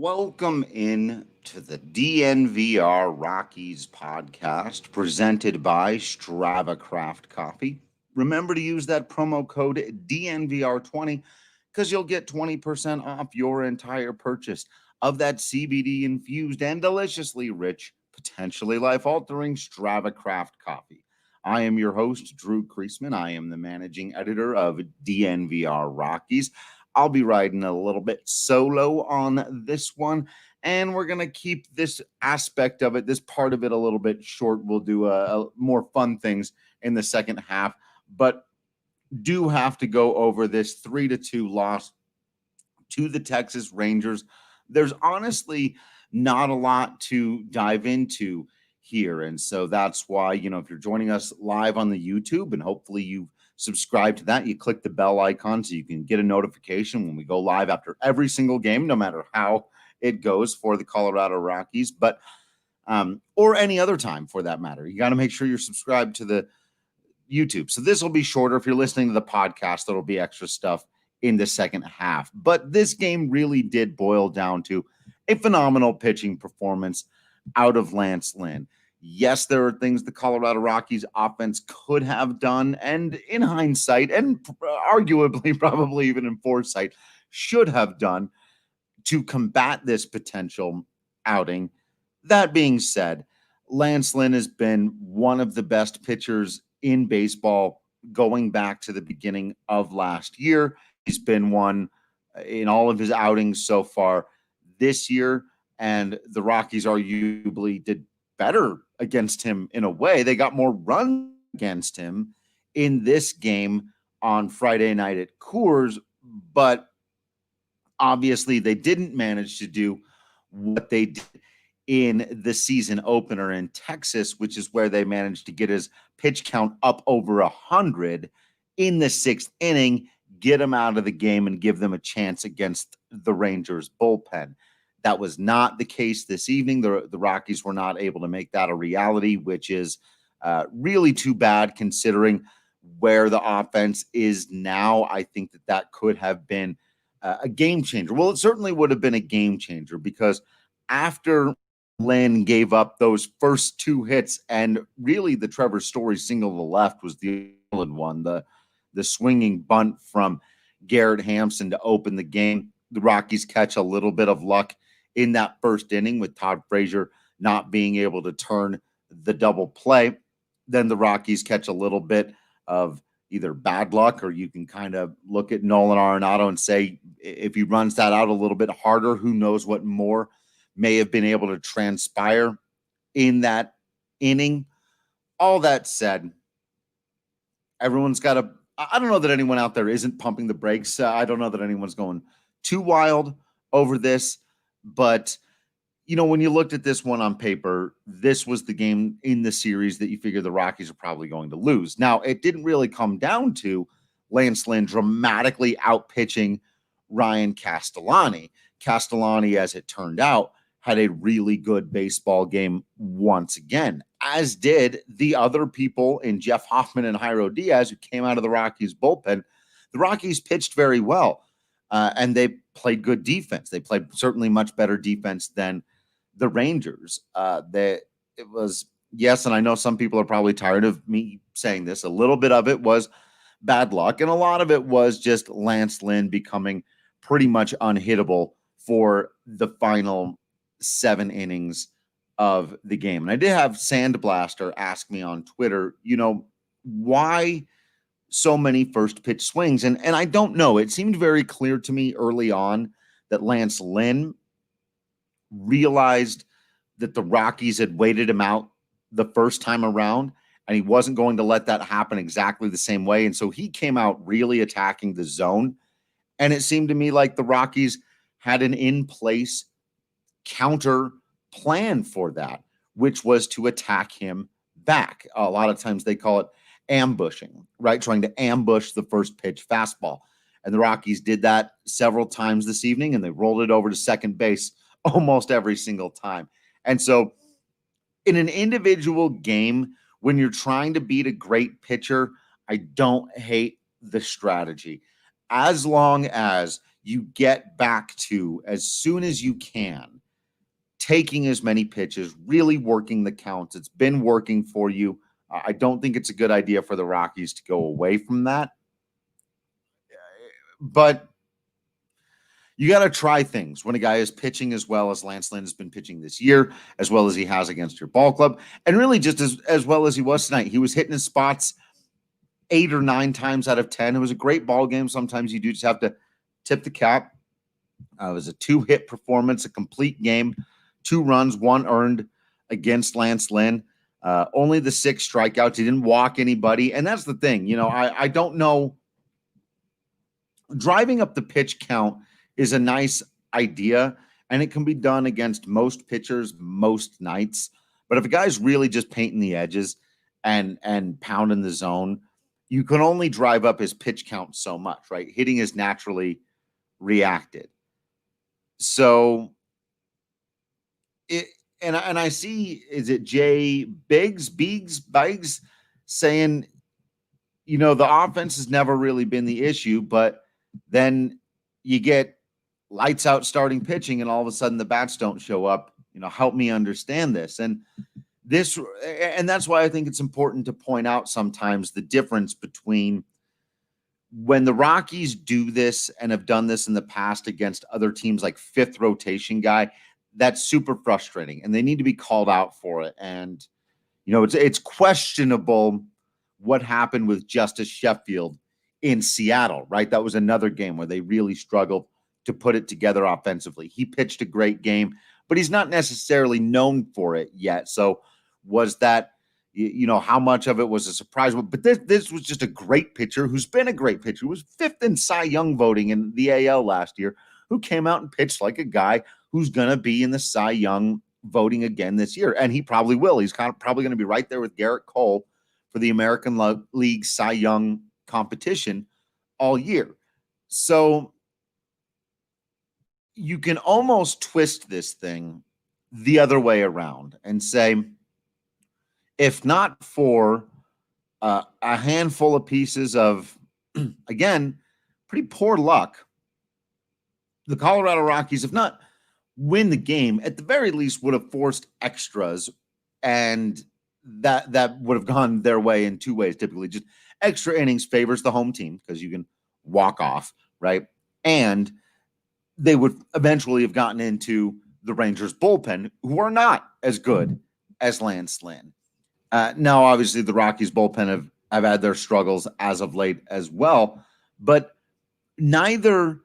Welcome in to the DNVR Rockies Podcast presented by Strava Craft Coffee. Remember to use that promo code DNVR20 because you'll get 20% off your entire purchase of that CBD infused and deliciously rich, potentially life-altering Strava Craft Coffee. I am your host, Drew Kreisman. I am the managing editor of DNVR Rockies. I'll be riding a little bit solo on this one, and we're going to keep this aspect of it, this part of it, a little bit short. We'll do more fun things in the second half, but do have to go over this 3-2 loss to the Texas Rangers. There's honestly not a lot to dive into here, and so that's why, if you're joining us live on the YouTube, and hopefully you subscribe to that, you click the bell icon so you can get a notification when we go live after every single game, no matter how it goes for the Colorado Rockies, but or any other time for that matter. You got to make sure you're subscribed to the YouTube. So this will be shorter. If you're listening to the podcast, there'll be extra stuff in the second half. But this game really did boil down to a phenomenal pitching performance out of Lance Lynn. Yes, there are things the Colorado Rockies offense could have done, and in hindsight, and arguably probably even in foresight, should have done to combat this potential outing. That being said, Lance Lynn has been one of the best pitchers in baseball going back to the beginning of last year. He's been one in all of his outings so far this year, and the Rockies arguably did better against him in a way. They got more runs against him in this game on Friday night at Coors, but obviously they didn't manage to do what they did in the season opener in Texas, which is where they managed to get his pitch count up over 100 in the sixth inning, get him out of the game and give them a chance against the Rangers bullpen. That was not the case this evening. The Rockies were not able to make that a reality, which is really too bad considering where the offense is now. I think that could have been a game changer. Well, it certainly would have been a game changer because after Lynn gave up those first two hits, and really the Trevor Story single to the left was the one, the swinging bunt from Garrett Hampson to open the game. The Rockies catch a little bit of luck in that first inning with Todd Frazier not being able to turn the double play. Then the Rockies catch a little bit of either bad luck, or you can kind of look at Nolan Arenado and say, if he runs that out a little bit harder, who knows what more may have been able to transpire in that inning. All that said, everyone's got to, I don't know that anyone out there isn't pumping the brakes. I don't know that anyone's going too wild over this. But, when you looked at this one on paper, this was the game in the series that you figure the Rockies are probably going to lose. Now, it didn't really come down to Lance Lynn dramatically outpitching Ryan Castellani. Castellani, as it turned out, had a really good baseball game once again, as did the other people in Jeff Hoffman and Jairo Diaz who came out of the Rockies bullpen. The Rockies pitched very well. And they played good defense. They played certainly much better defense than the Rangers. It was, yes, and I know some people are probably tired of me saying this. A little bit of it was bad luck, and a lot of it was just Lance Lynn becoming pretty much unhittable for the final 7 innings of the game. And I did have Sandblaster ask me on Twitter, why so many first pitch swings. And I don't know. It seemed very clear to me early on that Lance Lynn realized that the Rockies had waited him out the first time around, and he wasn't going to let that happen exactly the same way. And so he came out really attacking the zone. And it seemed to me like the Rockies had an in-place counter plan for that, which was to attack him back. A lot of times they call it ambushing, right? Trying to ambush the first pitch fastball. And the Rockies did that several times this evening, and they rolled it over to second base almost every single time. And so in an individual game, when you're trying to beat a great pitcher, I don't hate the strategy. As long as you get back to, as soon as you can, taking as many pitches, really working the counts. It's been working for you. I don't think it's a good idea for the Rockies to go away from that. But you got to try things when a guy is pitching as well as Lance Lynn has been pitching this year, as well as he has against your ball club, and really just as well as he was tonight. He was hitting his spots 8 or 9 times out of 10. It was a great ball game. Sometimes you do just have to tip the cap. It was a 2-hit performance, a complete game, 2 runs, 1 earned against Lance Lynn. Only the 6 strikeouts. He didn't walk anybody. And that's the thing. You know, I don't know. Driving up the pitch count is a nice idea, and it can be done against most pitchers most nights. But if a guy's really just painting the edges and pounding the zone, you can only drive up his pitch count so much, right? Hitting is naturally reacted. So and I see, is it Jay Biggs saying, you know, the offense has never really been the issue, but then you get lights out starting pitching and all of a sudden the bats don't show up. You know, help me understand this. And that's why I think it's important to point out sometimes the difference between when the Rockies do this and have done this in the past against other teams, like 5th rotation guy. That's super frustrating, and they need to be called out for it. And, you know, it's questionable what happened with Justice Sheffield in Seattle, right? That was another game where they really struggled to put it together offensively. He pitched a great game, but he's not necessarily known for it yet. So was that, you know, how much of it was a surprise? But this was just a great pitcher who's been a great pitcher, who was 5th in Cy Young voting in the AL last year, who came out and pitched like a guy who's going to be in the Cy Young voting again this year. And he probably will. He's probably going to be right there with Garrett Cole for the American League Cy Young competition all year. So you can almost twist this thing the other way around and say, if not for a handful of pieces of, again, pretty poor luck, the Colorado Rockies, if not win the game, at the very least would have forced extras, and that would have gone their way in 2 ways. Typically, just extra innings favors the home team because you can walk off, right? And they would eventually have gotten into the Rangers bullpen, who are not as good as Lance Lynn. Now, obviously, the Rockies bullpen have had their struggles as of late as well, but neither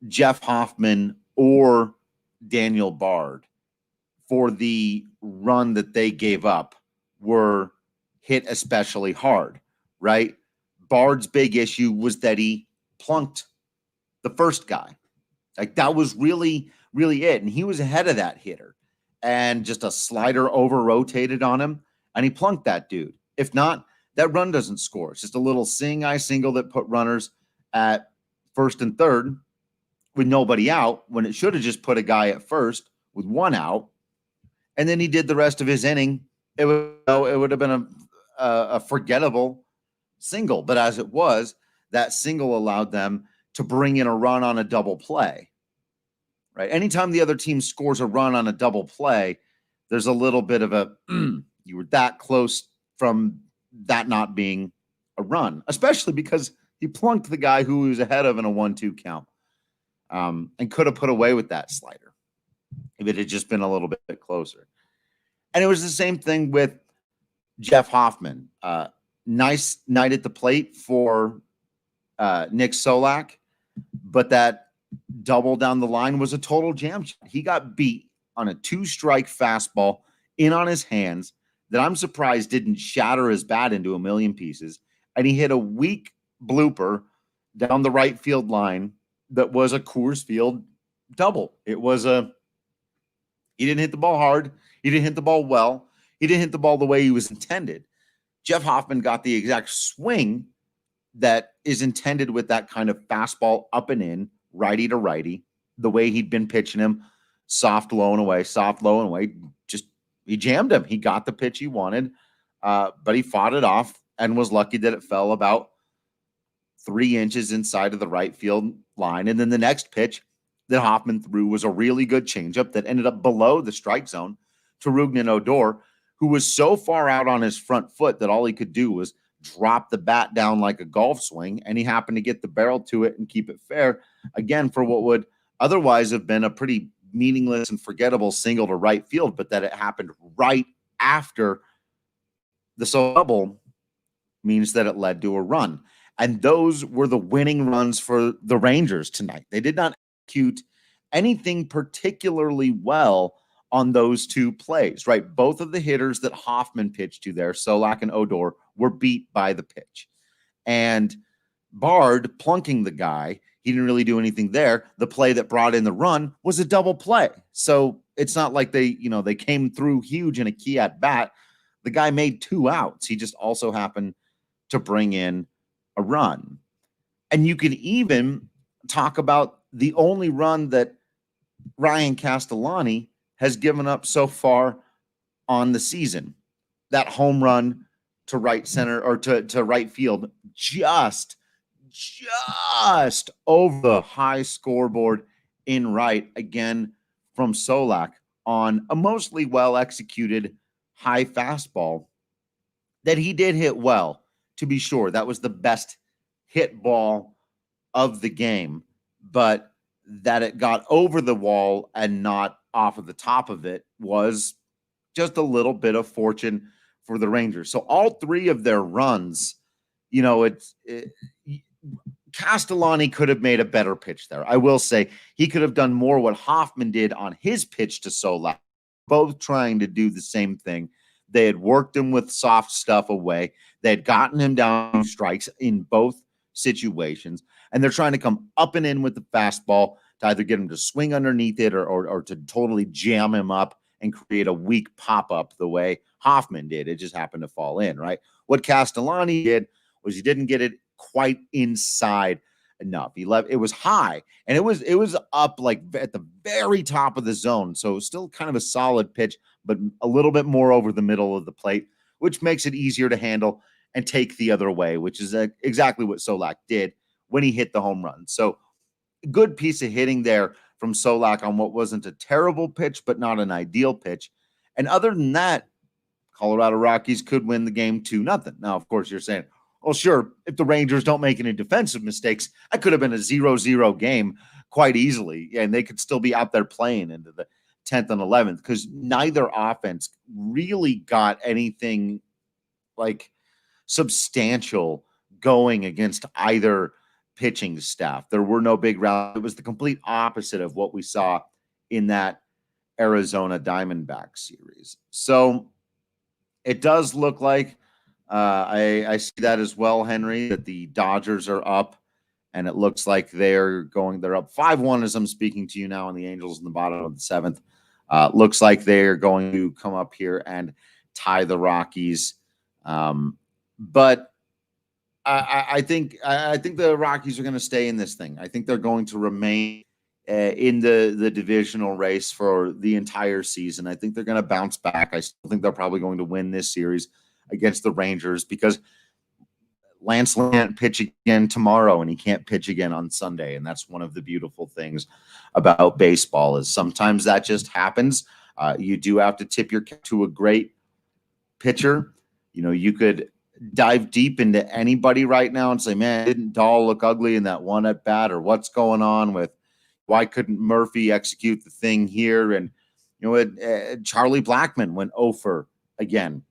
Jeff Hoffman or Daniel Bard, for the run that they gave up, were hit especially hard, right? Bard's big issue was that he plunked the first guy. Like, that was really, really it. And he was ahead of that hitter, and just a slider over-rotated on him, and he plunked that dude. If not, that run doesn't score. It's just a little seeing eye single that put runners at first and third with nobody out, when it should have just put a guy at first with 1 out. And then he did the rest of his inning. It would have been a forgettable single. But as it was, that single allowed them to bring in a run on a double play, right? Anytime the other team scores a run on a double play, there's a little bit of a, you were that close from that not being a run, especially because he plunked the guy who was ahead of in a 1-2 count, and could have put away with that slider if it had just been a little bit closer. And it was the same thing with Jeff Hoffman. Nice night at the plate for Nick Solak, but that double down the line was a total jam shot. He got beat on a 2-strike fastball in on his hands that I'm surprised didn't shatter his bat into a million pieces. And he hit a weak blooper down the right field line that was a Coors Field double. It was he didn't hit the ball hard. He didn't hit the ball well. He didn't hit the ball the way he was intended. Jeff Hoffman got the exact swing that is intended with that kind of fastball up and in, righty to righty, the way he'd been pitching him, soft, low and away. Just, he jammed him. He got the pitch he wanted, but he fought it off and was lucky that it fell about 3 inches inside of the right field line. And then the next pitch that Hoffman threw was a really good changeup that ended up below the strike zone to Rougned Odor, who was so far out on his front foot that all he could do was drop the bat down like a golf swing, and he happened to get the barrel to it and keep it fair, again, for what would otherwise have been a pretty meaningless and forgettable single to right field, but that it happened right after the double means that it led to a run. And those were the winning runs for the Rangers tonight. They did not execute anything particularly well on those 2 plays, right? Both of the hitters that Hoffman pitched to there, Solak and Odor, were beat by the pitch. And Bard plunking the guy, he didn't really do anything there. The play that brought in the run was a double play. So it's not like they came through huge in a key at bat. The guy made 2 outs. He just also happened to bring in a run. And you could even talk about the only run that Ryan Castellani has given up so far on the season. That home run to right center or to right field, just over the high scoreboard in right, again from Solak on a mostly well-executed high fastball that he did hit well, to be sure. That was the best hit ball of the game, but that it got over the wall and not off of the top of it was just a little bit of fortune for the Rangers. So all 3 of their runs, Castellani could have made a better pitch there. I will say he could have done more what Hoffman did on his pitch to Solak, both trying to do the same thing. They had worked him with soft stuff away. They had gotten him down strikes in both situations, and they're trying to come up and in with the fastball to either get him to swing underneath it or to totally jam him up and create a weak pop-up the way Hoffman did. It just happened to fall in, right? What Castellani did was he didn't get it quite inside enough. It was high, and it was up like at the very top of the zone. So still kind of a solid pitch, but a little bit more over the middle of the plate, which makes it easier to handle and take the other way, which is exactly what Solak did when he hit the home run. So good piece of hitting there from Solak on what wasn't a terrible pitch, but not an ideal pitch. And other than that, Colorado Rockies could win the game 2-0. Now, of course, you're saying, well, sure, if the Rangers don't make any defensive mistakes, that could have been a 0-0 game quite easily, and they could still be out there playing into the 10th and 11th, because neither offense really got anything like substantial going against either pitching staff. There were no big rallies. It was the complete opposite of what we saw in that Arizona Diamondbacks series. So it does look like I see that as well, Henry, that the Dodgers are up, and it looks like they're up 5-1 as I'm speaking to you now, and the Angels in the bottom of the 7th. Looks like they're going to come up here and tie the Rockies. But I think the Rockies are going to stay in this thing. I think they're going to remain in the divisional race for the entire season. I think they're going to bounce back. I still think they're probably going to win this series against the Rangers, because Lance Lynn can't pitch again tomorrow, and he can't pitch again on Sunday. And that's one of the beautiful things about baseball, is sometimes that just happens. You do have to tip your cap to a great pitcher. You could dive deep into anybody right now and say, man, didn't Dahl look ugly in that one at bat, or what's going on with why couldn't Murphy execute the thing here? And, Charlie Blackmon went 0 for again.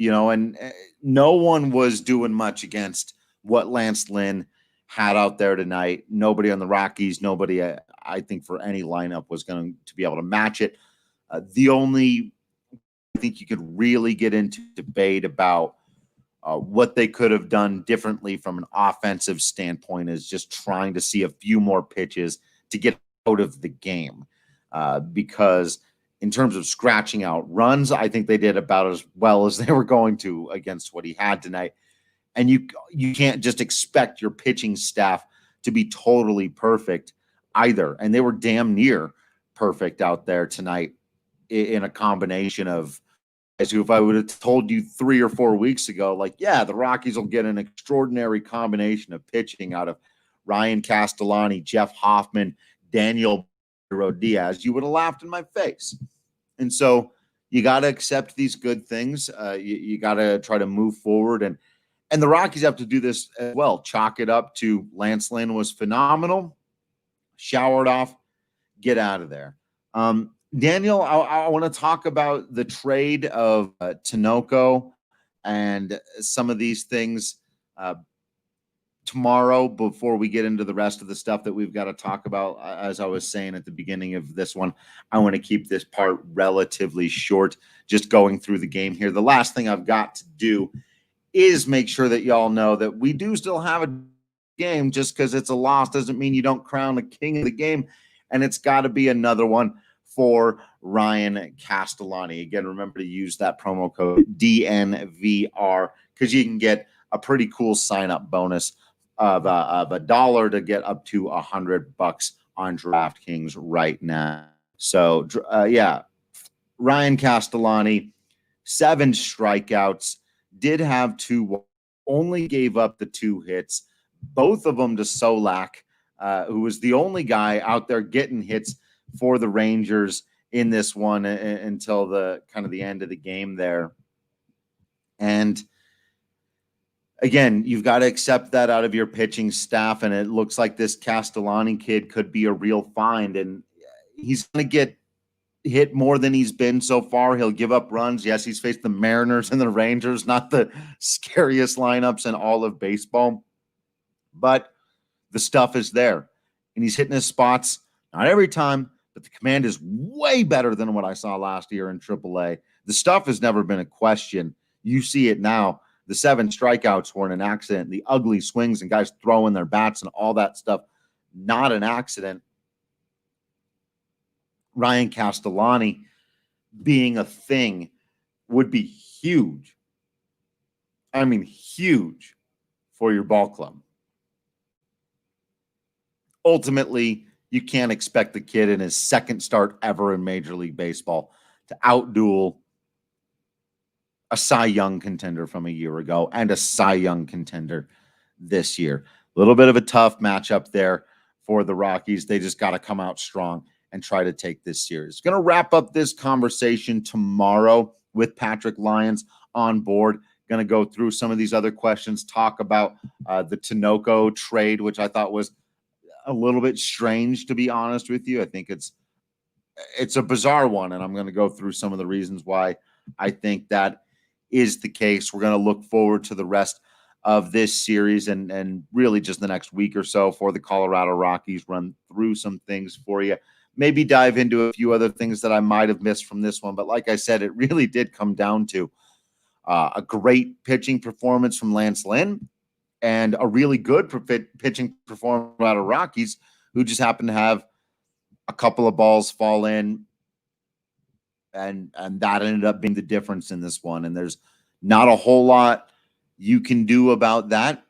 And no one was doing much against what Lance Lynn had out there tonight. Nobody on the Rockies, nobody, I think, for any lineup was going to be able to match it. The only, I think you could really get into debate about what they could have done differently from an offensive standpoint is just trying to see a few more pitches to get out of the game. Because in terms of scratching out runs, I think they did about as well as they were going to against what he had tonight. And you can't just expect your pitching staff to be totally perfect either. And they were damn near perfect out there tonight in a combination of who, if I would have told you 3 or 4 weeks ago, like, yeah, the Rockies will get an extraordinary combination of pitching out of Ryan Castellani, Jeff Hoffman, Daniel Diaz, you would have laughed in my face. And so you got to accept these good things. You got to try to move forward. And the Rockies have to do this as well. Chalk it up to Lance Lynn was phenomenal. Showered off. Get out of there. Daniel, I want to talk about the trade of Tinoco and some of these things tomorrow before we get into the rest of the stuff that we've got to talk about. As I was saying at the beginning of this one, I want to keep this part relatively short, just going through the game here. The last thing I've got to do is make sure that y'all know that we do still have a game. Just because it's a loss doesn't mean you don't crown the king of the game. And it's got to be another one for Ryan Castellani. Again, remember to use that promo code DNVR because you can get a pretty cool sign-up bonus of $1 to get up to $100 on DraftKings right now. So, yeah, Ryan Castellani, 7 strikeouts, did have 2, only gave up the 2 hits, both of them to Solak, who was the only guy out there getting hits for the Rangers in this one until the kind of the end of the game there. And again, you've got to accept that out of your pitching staff, and it looks like this Castellani kid could be a real find, and he's going to get hit more than he's been so far. He'll give up runs. Yes, he's faced the Mariners and the Rangers, not the scariest lineups in all of baseball, but the stuff is there, and he's hitting his spots, not every time, but the command is way better than what I saw last year in AAA. The stuff has never been a question. You see it now. The 7 strikeouts weren't an accident. The ugly swings and guys throwing their bats and all that stuff, not an accident. Ryan Castellani being a thing would be huge. I mean, huge for your ball club. Ultimately, you can't expect the kid in his second start ever in Major League Baseball to outduel a Cy Young contender from a year ago and a Cy Young contender this year. A little bit of a tough matchup there for the Rockies. They just got to come out strong and try to take this series. Going to wrap up this conversation tomorrow with Patrick Lyons on board. Going to go through some of these other questions, talk about the Tinoco trade, which I thought was a little bit strange, to be honest with you. I think it's a bizarre one, and I'm going to go through some of the reasons why I think that is the case. We're going to look forward to the rest of this series and really just the next week or so for the Colorado Rockies, run through some things for you, maybe dive into a few other things that I might have missed from this one. But like I said, it really did come down to a great pitching performance from Lance Lynn and a really good pitching performance out of Rockies, who just happened to have a couple of balls fall in, and that ended up being the difference in this one. And there's not a whole lot you can do about that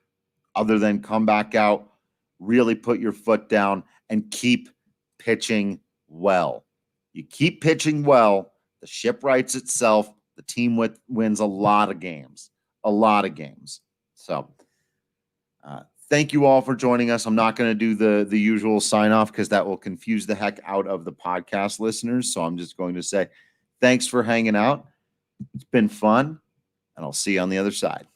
other than come back out, really put your foot down, and keep pitching well. You keep pitching well, the ship rights itself, the team wins a lot of games. So thank you all for joining us. I'm not going to do the usual sign off because that will confuse the heck out of the podcast listeners. So I'm just going to say thanks for hanging out. It's been fun, and I'll see you on the other side.